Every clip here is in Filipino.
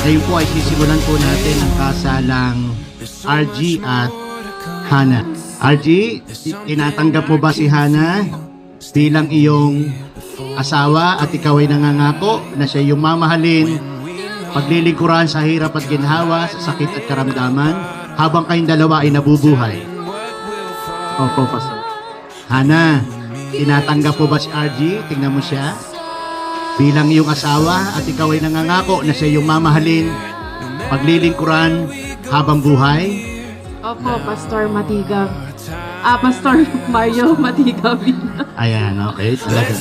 Ngayon po ay sisimulan po natin ang kasalang RG at Hana. RG, tinatanggap mo ba si Hana bilang iyong asawa at ikaw ay nangangako na siya yung mamahalin, paglilingkuran sa hirap at ginhawa, sa sakit at karamdaman, habang kayong dalawa ay nabubuhay? Opo, Pastor. Hana, tinatanggap mo ba si RG? Tingnan mo siya. Bilang iyong asawa at ikaw ay nangangako na siya yung mamahalin, paglilingkuran habang buhay? Opo, Pastor Matigaw. Pastor Mario Matigaw. Ayan, okay. Talaga.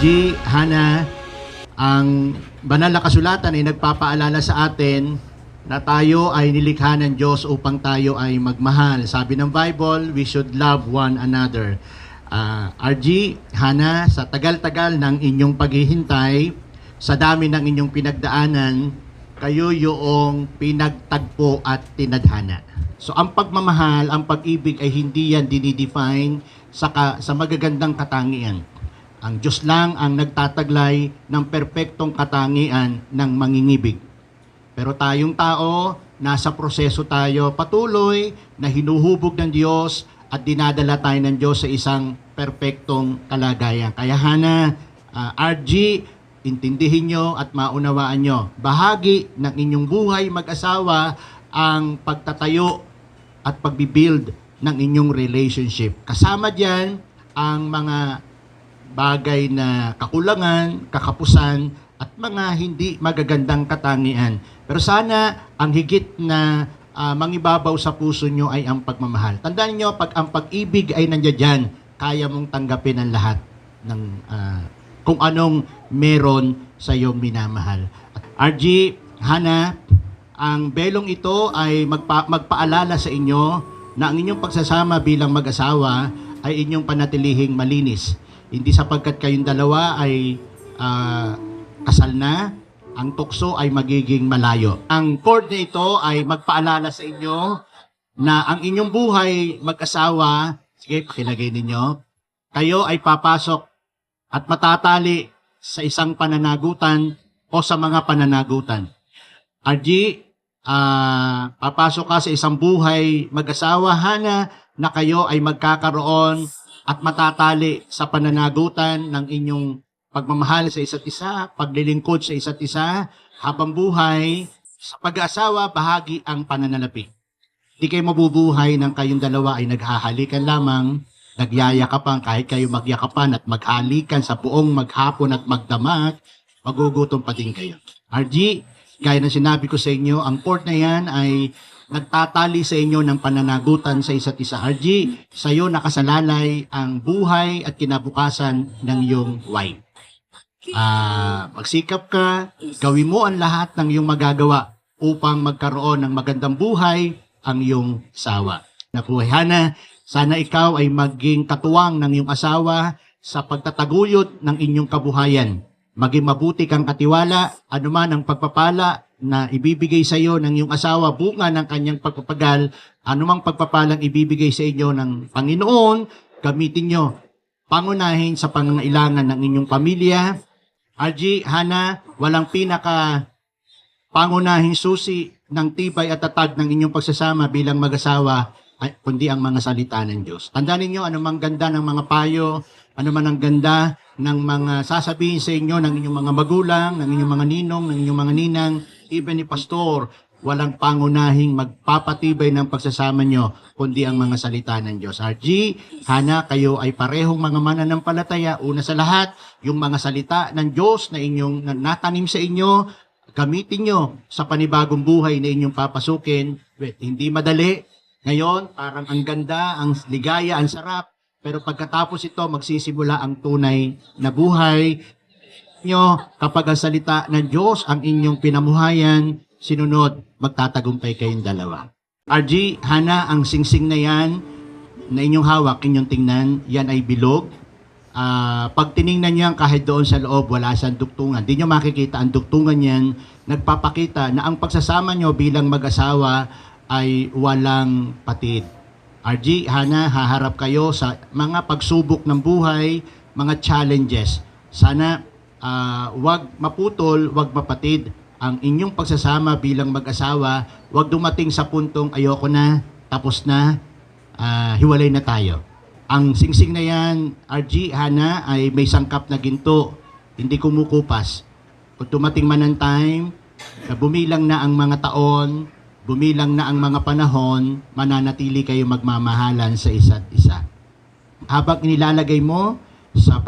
RG, Hana, ang banal na kasulatan ay nagpapaalala sa atin na tayo ay nilikha ng Diyos upang tayo ay magmahal. Sabi ng Bible, we should love one another. RG, Hana, sa tagal-tagal ng inyong paghihintay, sa dami ng inyong pinagdaanan, kayo yung pinagtagpo at tinadhana. So ang pagmamahal, ang pag-ibig ay hindi yan dinidefine sa magagandang katangian. Ang Diyos lang ang nagtataglay ng perpektong katangian ng mangingibig. Pero tayong tao, nasa proseso tayo patuloy na hinuhubog ng Diyos at dinadala tayo ng Diyos sa isang perpektong kalagayan. Kaya Hana, RG, intindihin nyo at maunawaan nyo. Bahagi ng inyong buhay mag-asawa ang pagtatayo at pagbibuild ng inyong relationship. Kasama dyan ang mga bagay na kakulangan, kakapusan, at mga hindi magagandang katangian. Pero sana ang higit na mangibabaw sa puso nyo ay ang pagmamahal. Tandaan nyo, pag ang pag-ibig ay nandiyan dyan, kaya mong tanggapin ang lahat ng kung anong meron sa iyong minamahal. RG, Hana, ang belong ito ay magpaalala sa inyo na ang inyong pagsasama bilang mag-asawa ay inyong panatilihing malinis. Hindi sapagkat kayong dalawa ay kasal na, ang tukso ay magiging malayo. Ang cord na ito ay magpaalala sa inyo na ang inyong buhay mag-asawa, sige, pakilagay ninyo, kayo ay papasok at matatali sa isang pananagutan o sa mga pananagutan. RG, papasok ka sa isang buhay mag-asawa, Hana, na kayo ay magkakaroon at matatali sa pananagutan ng inyong pagmamahal sa isa't isa, paglilingkod sa isa't isa, habang buhay. Sa pag-aasawa, bahagi ang pananalapi. Di kayo mabubuhay ng kayong dalawa ay naghahalikan lamang, nagyayakapan, kahit kayo magyakapan at maghalikan sa buong maghapon at magdamag, magugutom pa din kayo. RG, gaya ng sinabi ko sa inyo, ang port na yan ay nagtatali sa inyo ng pananagutan sa isa't isa. RG, sa iyo nakasalalay ang buhay at kinabukasan ng iyong wife. Magsikap ka, gawin mo ang lahat ng iyong magagawa upang magkaroon ng magandang buhay ang iyong asawa. Nabuhay, Hana, sana ikaw ay maging katuwang ng iyong asawa sa pagtataguyod ng inyong kabuhayan. Maging mabuti kang katiwala, anuman ang pagpapala na ibibigay sa iyo ng iyong asawa, bunga ng kanyang pagpapagal, anumang pagpapalang ibibigay sa inyo ng Panginoon, gamitin nyo. Pangunahin sa pangangailangan ng inyong pamilya. RG, Hana, walang pinaka pangunahing susi ng tibay at tatag ng inyong pagsasama bilang mag-asawa, kundi ang mga salita ng Diyos. Tandaan ninyo, anumang ganda ng mga payo, anuman ang ganda ng mga sasabihin sa inyo ng inyong mga magulang, ng inyong mga ninong, ng inyong mga ninang, even ni pastor, walang pangunahing magpapatibay ng pagsasama nyo, kundi ang mga salita ng Diyos. RG, Hana, kayo ay parehong mga mananampalataya. Una sa lahat, yung mga salita ng Diyos na inyong natanim sa inyo, gamitin nyo sa panibagong buhay na inyong papasukin. Hindi madali. Ngayon, parang ang ganda, ang ligaya, ang sarap. Pero pagkatapos ito, magsisimula ang tunay na buhay nyo. Kapag ang salita ng Diyos ang inyong pinamuhayan, sinunod, magtatagumpay kayong dalawa. RG, Hana, ang singsing na yan, na inyong hawak, inyong tingnan, yan ay bilog. Pag tiningnan niyo yan, kahit doon sa loob, wala siyang duktungan. Di nyo makikita ang duktungan yan, nagpapakita na ang pagsasama nyo bilang mag-asawa ay walang patid. RG, Hana, haharap kayo sa mga pagsubok ng buhay, mga challenges. Sana wag maputol, wag mapatid ang inyong pagsasama bilang mag-asawa. Wag dumating sa puntong ayoko na, tapos na, hiwalay na tayo. Ang singsing na yan, RG, Hana, ay may sangkap na ginto, hindi kumukupas. Kung dumating man ang time, na bumilang na ang mga taon, bumilang na ang mga panahon, mananatili kayo magmamahalan sa isa't isa. Habang inilalagay mo sa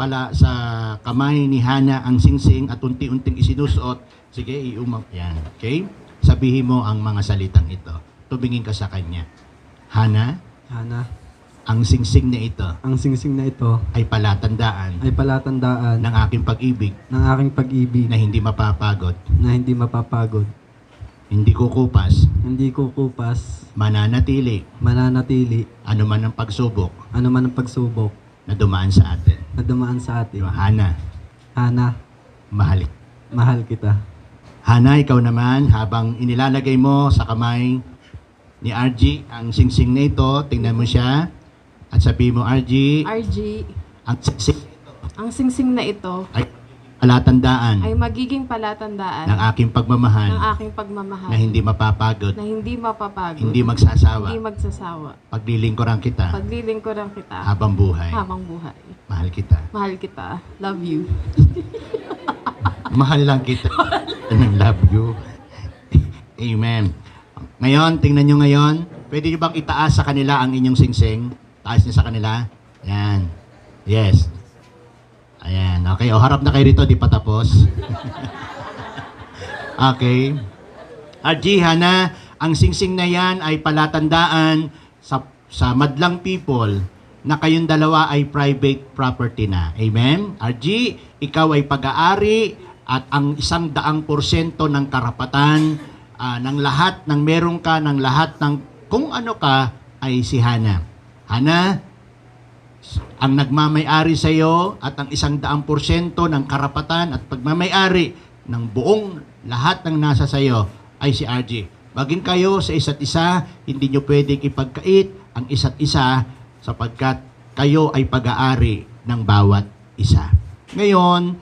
kamay ni Hana ang singsing at unti-unting isinusuot, sige, yan, okay? Sabihin mo ang mga salitang ito. Tumingin ka sa kanya. Hana, Hana, ang singsing na ito ang singsing na ito ay palatandaan ay palatandaan ng aking pag-ibig ng aking pag-ibig na hindi mapapagod, na hindi mapapagod, hindi kukupas, hindi kukupas, mananatili, mananatili, anuman ang pagsubok anuman ang pagsubok na dumaan sa atin. na dumaan sa atin. Hana, Hana, mahal. mahal kita. Hana, ikaw naman, habang inilalagay mo sa kamay ni RG ang singsing na ito, tingnan mo siya at sabihin mo, RG, RG, ang singsing ang singsing na ito ay palatandaan ay magiging palatandaan ng aking pagmamahal ng aking pagmamahal na hindi mapapagod, na hindi mapapagod, hindi magsasawa, hindi magsasawa. paglilingkuran kita Paglilingkuran kita habang buhay. habang buhay. Mahal kita. Mahal kita. Love you. Mahal lang kita. And love you. Amen. Ngayon, tingnan nyo ngayon. Pwede nyo bang itaas sa kanila ang inyong singsing? Taas niyo sa kanila. Yan. Yes. Ayan. Okay. O, harap na kayo rito. Di pa tapos. Okay. RG, Hana, ang singsing na yan ay palatandaan sa madlang people na kayong dalawa ay private property na. Amen? RG, ikaw ay pag-aari at ang 100% ng karapatan ng lahat ng meron ka, ng lahat ng kung ano ka ay si Hana. Hana, ang nagmamay-ari sa iyo at ang 100% ng karapatan at pagmamay-ari ng buong lahat ng nasa sa iyo ay si RG. Maging kayo sa isa't isa, hindi nyo pwedeng ipagkait ang isa't isa sapagkat kayo ay pag-aari ng bawat isa. Ngayon,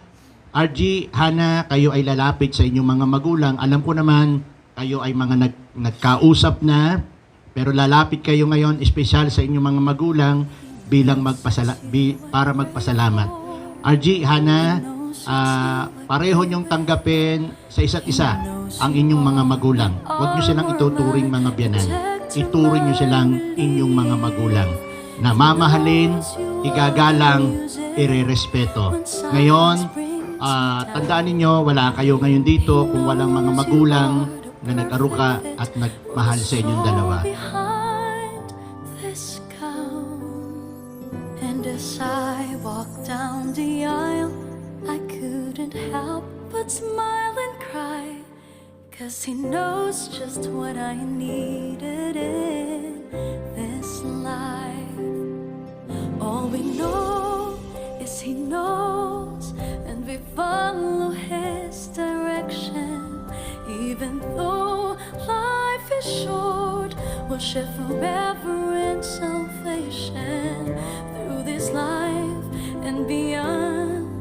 RG, Hana, kayo ay lalapit sa inyong mga magulang. Alam ko naman, kayo ay mga nagkausap na, pero lalapit kayo ngayon, espesyal sa inyong mga magulang bilang para magpasalamat. RG, Hana, pareho niyong tanggapin sa isa't isa ang inyong mga magulang. Huwag niyo silang ituturing mga biyanan. Ituring niyo silang inyong mga magulang na mamahalin, igagalang, irerespeto. Ngayon, tandaan ninyo, wala kayo ngayon dito kung walang mga magulang na nag-aruka at nagmahal sa inyong dalawa. Behind this gown, and as I walked down the aisle, I couldn't help but smile and cry, 'cause he knows just what I needed in this life. All we know is he knows, and we follow his direction. Even though life is short, we'll share forever in salvation. Through this life and beyond,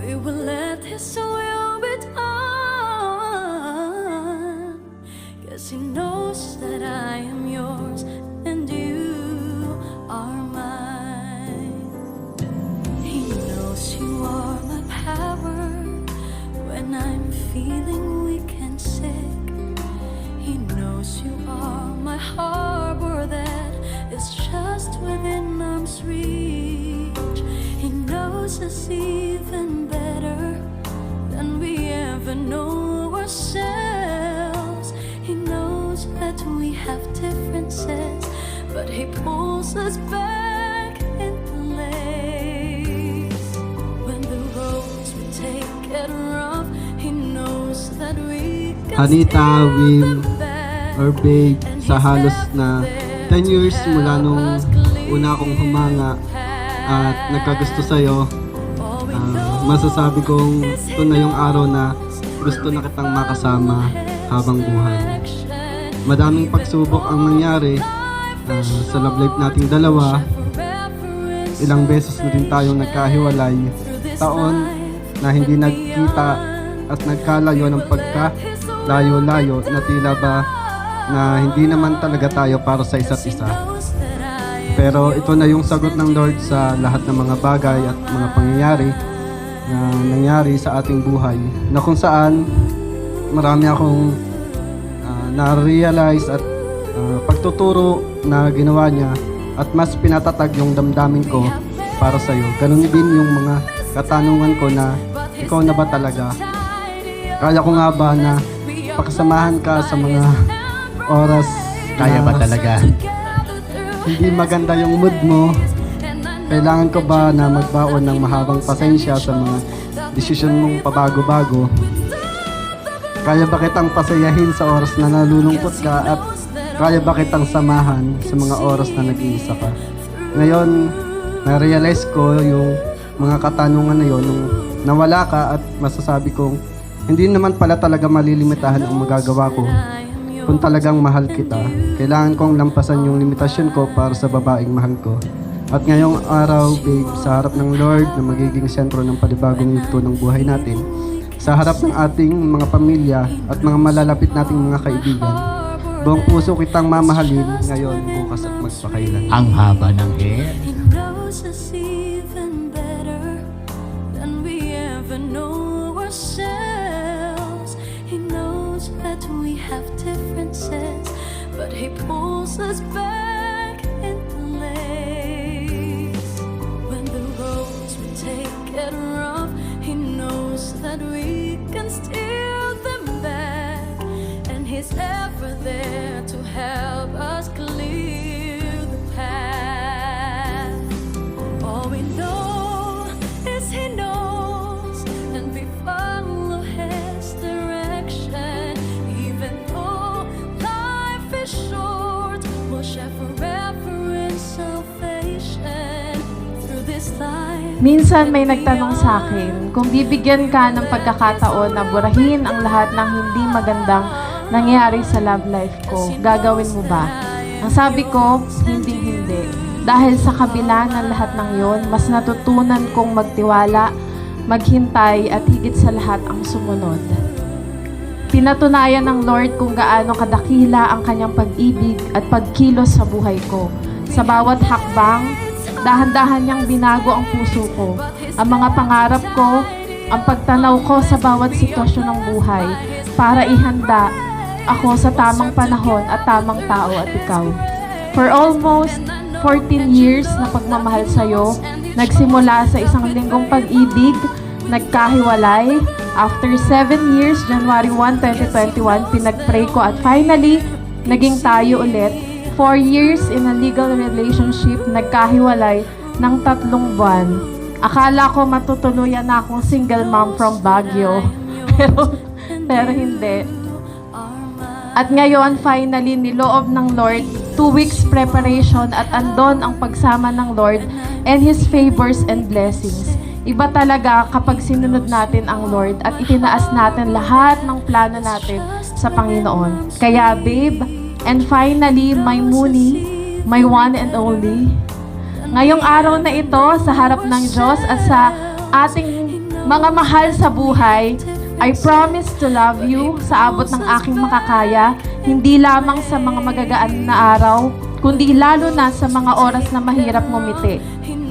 we will let his will be done. 'Cause he knows that I am yours and you are mine. He knows you are my power when I'm feeling weak and sick. He knows you are my harbor that is just within arm's reach. He knows us even better than we ever know ourselves. He knows that we have differences, but he pulls us back in place. When the roads we take get rough, he knows that we can Anita, still Will, come back or Babe, and sa halos na 10 years mula nung una akong humanga at nagkagusto sa'yo. Masasabi kong ito na yung araw na gusto na kitang makasama habang buhay. Madaming pagsubok ang nangyari sa love life nating dalawa. Ilang beses na din tayong nagkahiwalay. Taon na hindi nagkita at nagkalayo ng pagka-layo-layo na tila ba na hindi naman talaga tayo para sa isa't isa. Pero ito na yung sagot ng Lord sa lahat ng mga bagay at mga pangyayari na nangyari sa ating buhay, na kung saan marami akong na-realize at pagtuturo na ginawa niya at mas pinatatag yung damdamin ko para sa iyo. Ganun din yung mga katanungan ko na ikaw na ba talaga? Kaya ko nga ba na pakasamahan ka sa mga oras Kaya na ba talaga? hindi maganda yung mood mo? Kailangan ko ba na magbaon ng mahabang pasensya sa mga desisyon mong pabago-bago? Kaya ba kitang pasayahin sa oras na nalulungkot ka at kaya ba kitang samahan sa mga oras na nag-iisa ka? Ngayon, na-realize ko yung mga katanungan na yun nung nawala ka at masasabi kong hindi naman pala talaga malilimitahan ang magagawa ko. Kung talagang mahal kita, kailangan kong lampasan yung limitasyon ko para sa babaeng mahal ko. At ngayong araw, babe, sa harap ng Lord na magiging sentro ng panibagong yugto ng buhay natin, sa harap ng ating mga pamilya at mga malalapit nating mga kaibigan, buong puso kitang mamahalin ngayon, bukas at magpakailan. Ang haba ng hair. He knows us even better than we ever know ourselves. He knows that we have differences, but he pulls us back in place. When the roads we take get rough, he knows that we can steer them back, and he's ever there to help us clear the path. All we know is he knows, and we follow his direction. Even though life is short, we'll share forever in salvation through this life. Minsan may nagtanong sa akin kung bibigyan ka ng pagkakataon na burahin ang lahat ng hindi magandang nangyari sa love life ko, gagawin mo ba? Ang sabi ko, hindi. Dahil sa kabila ng lahat ng yon, mas natutunan kong magtiwala, maghintay at higit sa lahat ang sumunod. Pinatunayan ng Lord kung gaano kadakila ang kanyang pag-ibig at pagkilos sa buhay ko. Sa bawat hakbang, dahan-dahan niyang binago ang puso ko, ang mga pangarap ko, ang pagtanaw ko sa bawat sitwasyon ng buhay para ihanda ako sa tamang panahon at tamang tao at ikaw. For almost 14 years na pagmamahal sa'yo, nagsimula sa isang linggong pag-ibig, nagkahiwalay. After 7 years, January 1, 2021, pinag-pray ko at finally, naging tayo ulit. 4 years in a legal relationship, nagkahiwalay ng 3 buwan. Akala ko matutuluyan na akong single mom from Baguio. pero hindi. At ngayon, finally, niloob ng Lord, 2 weeks preparation at andon ang pagsama ng Lord and His favors and blessings. Iba talaga kapag sinunod natin ang Lord at itinaas natin lahat ng plano natin sa Panginoon. Kaya babe, and finally, my Mooney, my one and only, ngayong araw na ito, sa harap ng Diyos at sa ating mga mahal sa buhay, I promise to love you sa abot ng aking makakaya, hindi lamang sa mga magagaan na araw, kundi lalo na sa mga oras na mahirap ngumiti.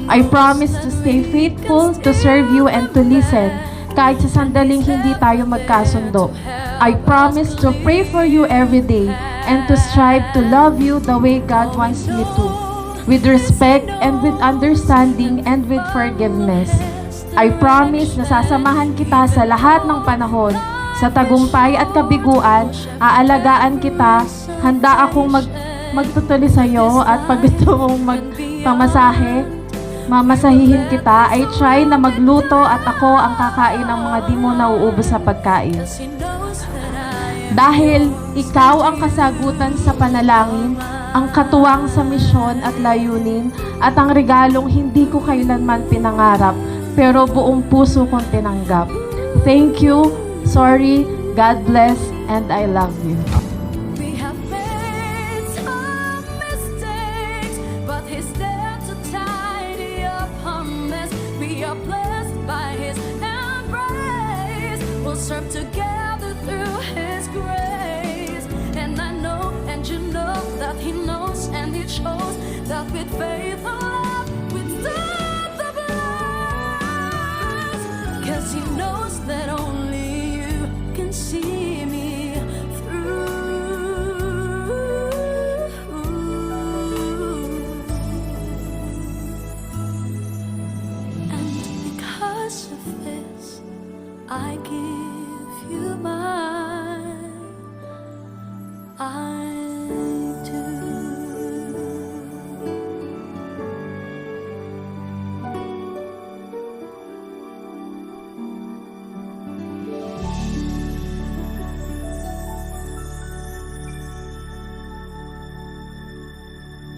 I promise to stay faithful, to serve you and to listen, kahit sa sandaling hindi tayo magkasundo. I promise to pray for you every day and to strive to love you the way God wants me to, with respect and with understanding and with forgiveness. I promise na sasamahan kita sa lahat ng panahon, sa tagumpay at kabiguan, aalagaan kita, handa akong magtutuli sa iyo at pag gusto mong magpamasahe, mamasahihin kita. I try na magluto at ako ang kakain ng mga di mo nauubos sa pagkain. Dahil ikaw ang kasagutan sa panalangin, ang katuwang sa misyon at layunin, at ang regalong hindi ko kailanman pinangarap, pero buong puso kong tinanggap. Thank you, sorry, God bless, and I love you. We have made some mistakes, but He's there to tidy up our mess. We are blessed by His embrace. We'll serve together through His grace. And I know, and you know, that He knows and He shows that with faith and love, we stand the blast. 'Cause He knows that only you can see me through. And because of this, I give you my I do.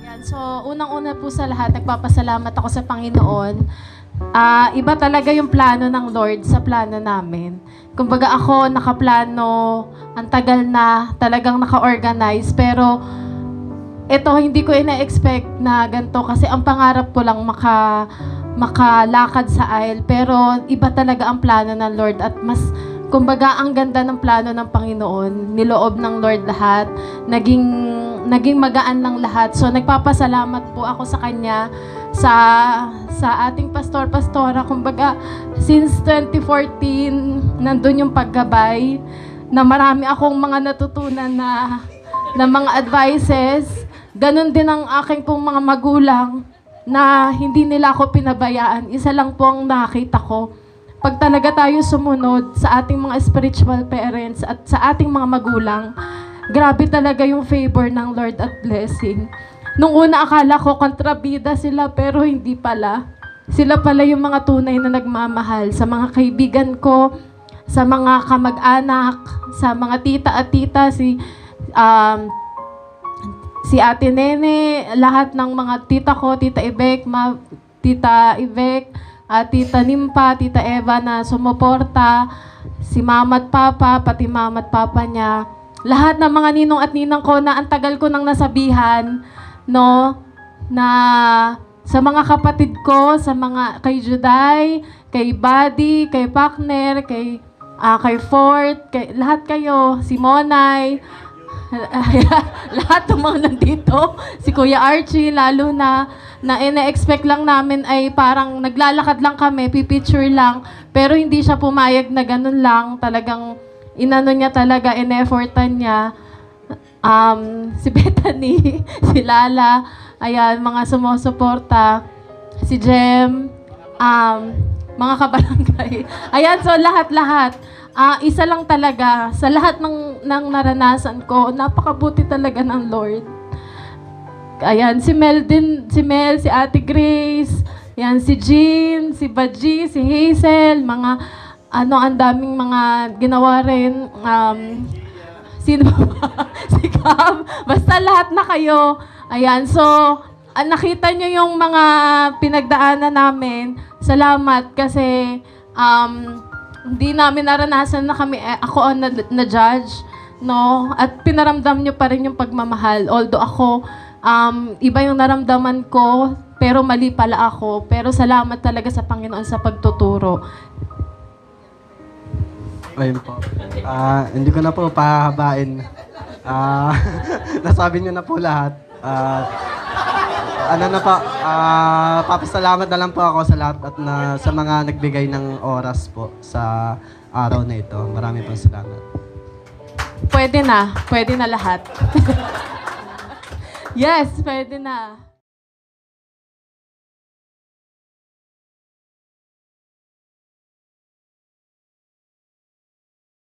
Yan. So, unang-una po sa lahat, nagpapasalamat ako sa Panginoon. Iba talaga yung plano ng Lord sa plano namin. Kumbaga ako, nakaplano, ang tagal na, talagang naka-organize, pero ito, hindi ko ina-expect na ganito kasi ang pangarap ko lang makalakad sa aisle, pero iba talaga ang plano ng Lord at mas, kumbaga, ang ganda ng plano ng Panginoon, niloob ng Lord lahat, naging magaan ng lahat. So, nagpapasalamat po ako sa Kanya, sa ating pastor-pastora. Kumbaga, since 2014, nandun yung paggabay, na marami akong mga natutunan na mga advices. Ganon din ang aking pong mga magulang, na hindi nila ako pinabayaan. Isa lang po ang nakita ko. Pag talaga tayo sumunod sa ating mga spiritual parents at sa ating mga magulang, grabe talaga yung favor ng Lord at blessing. Nung una akala ko kontrabida sila, pero hindi pala. Sila pala yung mga tunay na nagmamahal sa mga kaibigan ko, sa mga kamag-anak, sa mga tita at tita, si Ate Nene, lahat ng mga tita ko, Tita Ibek, Tita Ibek, Tita Nimpa, Tita Eva na sumuporta, si Mama at Papa, pati Mama at Papa niya. Lahat ng mga ninong at ninang ko na ang tagal ko nang nasabihan, no, na sa mga kapatid ko, kay Juday, kay Buddy, kay Pakner, kay Fort, lahat kayo, si Monay, lahat ng mga nandito, si Kuya Archie, lalo na ina-expect lang namin ay parang naglalakad lang kami, pipicture lang, pero hindi siya pumayag na ganun lang, talagang inano niya talaga, in-effortan niya. Si Bethany, si Lala, ayan, mga sumusuporta, si Jem, mga kabarangay. Ayan, so lahat-lahat. Isa lang talaga, sa lahat ng naranasan ko, napakabuti talaga ng Lord. Ayan, si Mel, si Ate Grace, ayan, si Jean, si Baji, si Hazel, mga, ang daming mga ginawa rin. Sino ba? Si Cam. Basta lahat na kayo. Ayan, so, nakita nyo yung mga pinagdaanan namin. Salamat kasi hindi namin naranasan na kami, ako ang na-judge, no? At pinaramdam nyo pa rin yung pagmamahal. Although ako, iba yung naramdaman ko, pero mali pala ako. Pero salamat talaga sa Panginoon sa pagtuturo. Ayun po. Hindi ko na po pahabain. Nasabi niyo na po lahat. Papasalamat na lang po ako sa lahat at sa mga nagbigay ng oras po sa araw na ito. Marami pong salamat. Pwede na lahat. Yes, pwede na.